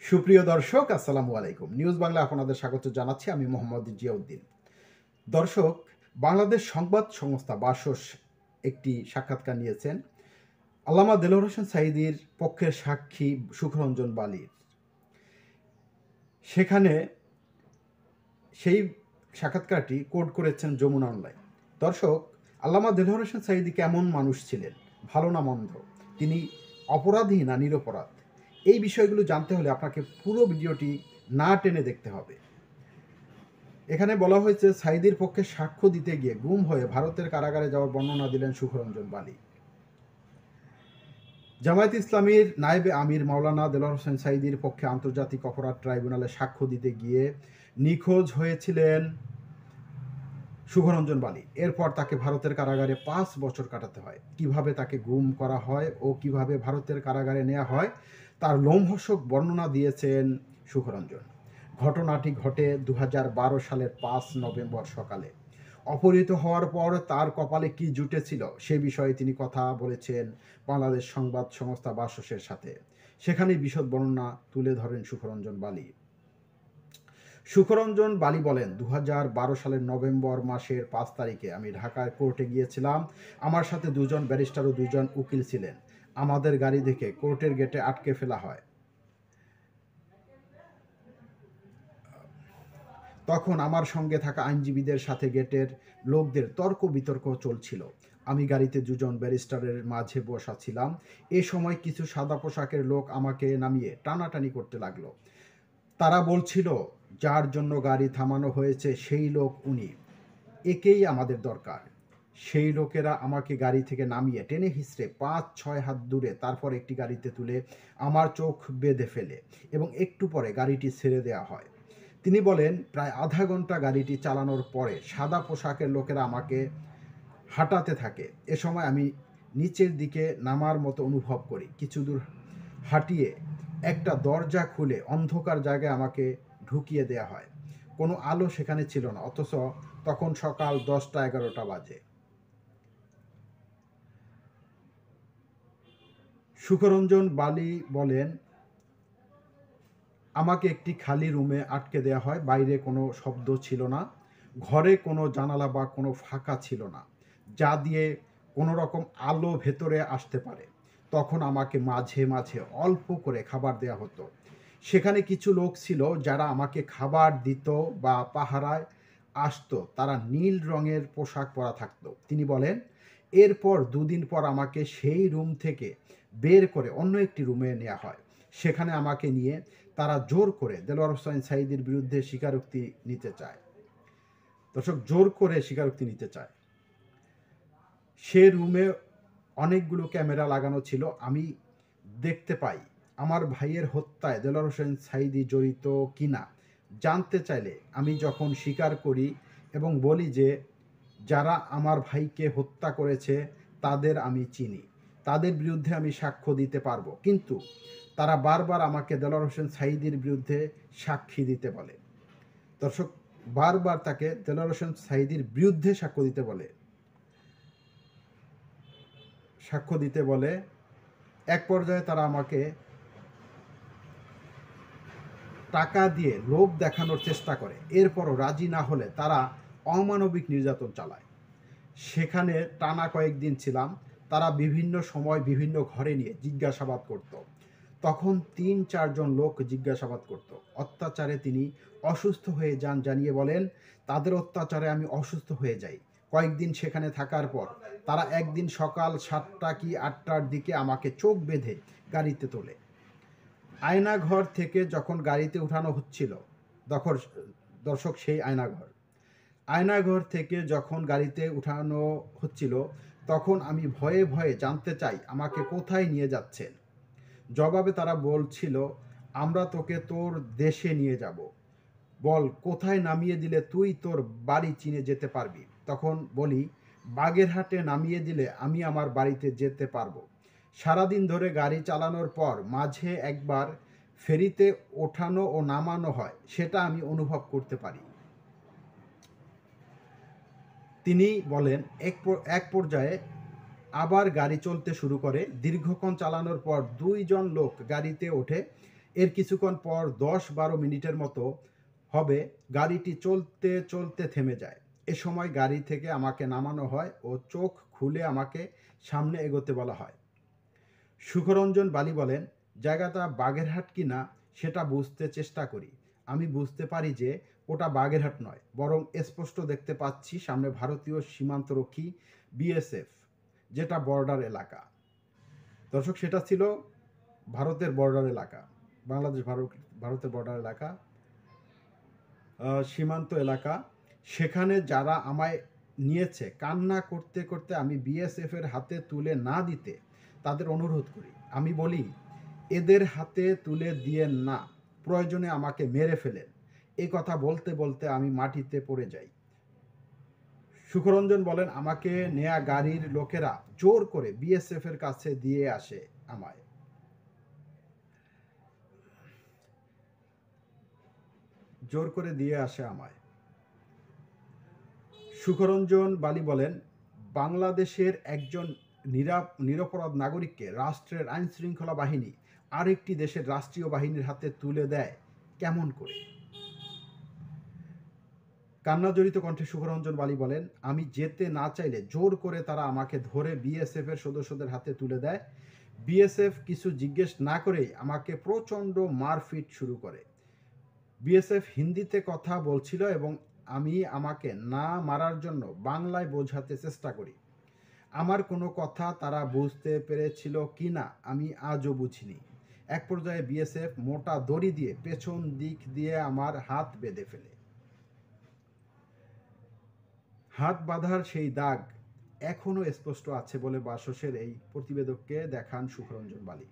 সুপ্রিয় দর্শক, আসসালামু আলাইকুম। নিউজ বাংলা আপনাদের স্বাগত জানাচ্ছি। আমি মোহাম্মদ জিয়াউদ্দিন। দর্শক, বাংলাদেশ সংবাদ সংস্থা বাসস একটি সাক্ষাৎকার নিয়েছেন আল্লামা দেলোয়ার হোসেন সাঈদীর পক্ষের সাক্ষী সুখরঞ্জন বালির। সেখানে সেই সাক্ষাৎকারটি কোড করেছেন যমুনা অনলাইন। দর্শক, আল্লামা দেলোয়ার হোসেন সাঈদী কেমন মানুষ ছিলেন, ভালো না মন্দ, তিনি অপরাধী না নিরপরাধ, এই বিষয়গুলো জানতে হলে আপনাকে পুরো ভিডিওটি না টেনে দেখতে হবে। এখানে বলা হয়েছে, সাঈদীর পক্ষে সাক্ষ্য দিতে গিয়ে গুম হয়ে ভারতের কারাগারে যাওয়ার বর্ণনা দিলেন সুখরঞ্জন বালি। জামায়াত ইসলামীর নায়েবে আমির মাওলানা দেলোয়ার হোসেন সাঈদীর পক্ষে আন্তর্জাতিক অপরাধ ট্রাইব্যুনালে সাক্ষ্য দিতে গিয়ে নিখোঁজ হয়েছিলেন সুখরঞ্জন বালি। এরপর তাকে ভারতের কারাগারে ৫ বছর কাটাতে হয়। কিভাবে তাকে গুম করা হয় ও কিভাবে ভারতের কারাগারে নেওয়া হয় তার লোমহর্ষক বর্ণনা দিয়েছেন সুখরঞ্জন। ঘটনাটি ঘটে ২০১২ সালের ৫ নভেম্বর সকালে। অপহৃত হওয়ার পর তার কপালে কি জুটেছিল সে বিষয়ে তিনি কথা বলেছেন বাংলাদেশ সংবাদ সংস্থা বাসসের সাথে। সেখানে বিশদ বর্ণনা তুলে ধরেন সুখরঞ্জন বালি। সুখরঞ্জন বালি বলেন, ২০১২ সালের নভেম্বর মাসের ৫ তারিখে আমি ঢাকার কোর্টে গিয়েছিলাম। আমার সাথে দুজন ব্যারিস্টার ও দুজন উকিল ছিলেন। আমাদের গাড়ি দেখে কোর্টের গেটে আটকে ফেলা হয়। তখন আমার সঙ্গে থাকা আইনজীবীদের সাথে গেটের লোকদের তর্ক বিতর্ক চলছিল। আমি গাড়িতে দুজন ব্যারিস্টারের মাঝে বসা ছিলাম। এ সময় কিছু সাদা পোশাকের লোক আমাকে নামিয়ে টানাটানি করতে লাগলো। তারা বলছিল, যার জন্য গাড়ি থামানো হয়েছে সেই লোক উনি, একেই আমাদের দরকার। সেই লোকেরা আমাকে গাড়ি থেকে নামিয়ে টেনে হিঁচড়ে ৫-৬ হাত দূরে তারপর একটি গাড়িতে তুলে আমার চোখ বেঁধে ফেলে এবং একটু পরে গাড়িটি ছেড়ে দেওয়া হয়। তিনি বলেন, প্রায় আধা ঘন্টা গাড়িটি চালানোর পরে সাদা পোশাকের লোকেরা আমাকে হাঁটাতে থাকে। এ সময় আমি নিচের দিকে নামার মতো অনুভব করি। কিছু দূর হাঁটিয়ে একটা দরজা খুলে অন্ধকার জায়গায় আমাকে ঢুকিয়ে দেওয়া হয়। কোনো আলো সেখানে ছিল না, অথচ তখন সকাল ১০টা-১১টা বাজে। সুখরঞ্জন বালি বলেন, আমাকে একটি খালি রুমে আটকে দেওয়া হয়। বাইরে কোনো শব্দ ছিল না, ঘরে কোনো জানালা বা কোনো ফাঁকা ছিল না যা দিয়ে কোনো রকম আলো ভেতরে আসতে পারে। তখন আমাকে মাঝে মাঝে অল্প করে খাবার দেওয়া হতো। সেখানে কিছু লোক ছিল যারা আমাকে খাবার দিত বা পাহারায় আসতো। তারা নীল রঙের পোশাক পরা থাকতো। তিনি বলেন, এরপর ২ দিন পর আমাকে সেই রুম থেকে বের করে অন্য একটি রুমে নেওয়া হয়। সেখানে আমাকে নিয়ে তারা জোর করে দেলোয়ার হোসেন সাঈদীর বিরুদ্ধে স্বীকারোক্তি নিতে চায়। দর্শক, জোর করে স্বীকারোক্তি নিতে চায়। সে রুমে অনেকগুলো ক্যামেরা লাগানো ছিল। আমি দেখতে পাই আমার ভাইয়ের হত্যায় দেলোয়ার হোসেন সাঈদী জড়িত কিনা জানতে চাইলে আমি যখন স্বীকার করি এবং বলি যে যারা আমার ভাইকে হত্যা করেছে তাদের আমি চিনি, তাদের বিরুদ্ধে আমি সাক্ষ্য দিতে পারবো, কিন্তু তারা বারবার আমাকে দেলোয়ার হোসেন সাঈদীর বিরুদ্ধে সাক্ষী দিতে বলে। দর্শক, বারবার তাকে দেলোয়ার হোসেন সাঈদীর বিরুদ্ধে সাক্ষ্য দিতে বলে। এক পর্যায়ে তারা আমাকে টাকা দিয়ে লোভ দেখানোর চেষ্টা করে। এরপরও রাজি না হলে তারা অমানবিক নির্যাতন চালায়। সেখানে টানা কয়েকদিন ছিলাম। তারা বিভিন্ন সময় বিভিন্ন ঘরে নিয়ে জিজ্ঞাসাবাদ করত। তখন ৩-৪ জন লোক জিজ্ঞাসাবাদ করত। অত্যাচারে তিনি অসুস্থ হয়ে যান জানিয়ে বলেন, তাদের অত্যাচারে আমি অসুস্থ হয়ে যাই। কয়েকদিন সেখানে থাকার পর তারা একদিন সকাল ৭টা কি ৮টার দিকে আমাকে চোখ বেঁধে গাড়িতে তোলে। আয়নাঘর থেকে যখন গাড়িতে উঠানো হচ্ছিল, দর্শক সেই আয়নাঘর থেকে যখন গাড়িতে উঠানো হচ্ছিল তখন আমি ভয়ে ভয়ে জানতে চাই আমাকে কোথায় নিয়ে যাচ্ছেন। জবাবে তারা বলছিল, আমরা তোকে তোর দেশে নিয়ে যাব, বল কোথায় নামিয়ে দিলে তুই তোর বাড়ি চিনে যেতে পারবি। তখন বলি, বাগেরহাটে নামিয়ে দিলে আমি আমার বাড়িতে যেতে পারবো। সারাদিন ধরে গাড়ি চালানোর পর মাঝে একবার ফেরিতে ওঠানো ও নামানো হয়, সেটা আমি অনুভব করতে পারি। তিনি বলেন, এক পর্যায়ে আবার গাড়ি চলতে শুরু করে। দীর্ঘক্ষণ চালানোর পর ২ জন লোক গাড়িতে ওঠে এর কিছুক্ষণ পর 10-12 মিনিটের মতো হবে গাড়িটি চলতে চলতে থেমে যায়। এ সময় গাড়ি থেকে আমাকে নামানো হয় ও চোখ খুলে আমাকে সামনে এগোতে বলা হয়। সুখরঞ্জন বালি বলেন, জায়গাটা বাগেরহাট কিনা সেটা বুঝতে চেষ্টা করি। আমি বুঝতে পারি যে ওটা বাগেরহাট নয়, বরং স্পষ্ট দেখতে পাচ্ছি সামনে ভারতীয় সীমান্তরক্ষী বিএসএফ, যেটা বর্ডার এলাকা। দর্শক, সেটা ছিল ভারতের বর্ডার এলাকা, বাংলাদেশ ভারতের বর্ডার এলাকা, সীমান্ত এলাকা। সেখানে যারা আমায় নিয়েছে, কান্না করতে করতে আমি বিএসএফের হাতে তুলে না দিতে তাদের অনুরোধ করি। আমি বলি, এদের হাতে তুলে দিয়েন না, প্রয়োজনে আমাকে মেরে ফেলেন। এই কথা বলতে বলতে আমি মাটিতে পড়ে যাই। সুখরঞ্জন বলেন, আমাকে নেয়া গাড়ির লোকেরা জোর করে বিএসএফের কাছে দিয়ে আসে আমায়। জোর করে দিয়ে আসে আমায়। সুখরঞ্জন বালি বলেন, বাংলাদেশের একজন নিরপরাধ নাগরিককে রাষ্ট্রের আইন শৃঙ্খলা বাহিনী আরেকটি দেশের রাষ্ট্রীয় বাহিনীর হাতে তুলে দেয় কেমন করে? কান্নাজড়িত কণ্ঠে সুখরঞ্জন বালি বলেন, আমি যেতে না চাইলে জোর করে তারা আমাকে ধরে বিএসএফ এর সদস্যদের হাতে তুলে দেয়। বিএসএফ কিছু জিজ্ঞেস না করেই আমাকে প্রচণ্ড মারপিট শুরু করে। বিএসএফ হিন্দিতে কথা বলছিল এবং আমি আমাকে না মারার জন্য বাংলায় বোঝাতে চেষ্টা করি। আমার কোনো কথা তারা বুঝতে পেরেছিল কি না আমি আজও বুঝিনি। এক পর্যায়ে বিএসএফ মোটা দড়ি দিয়ে পেছন দিক দিয়ে আমার হাত বেঁধে ফেলে। হাত বাঁধার সেই দাগ এখনও স্পষ্ট আছে বলে বাসসের এই প্রতিবেদককে দেখান সুখরঞ্জন বালি।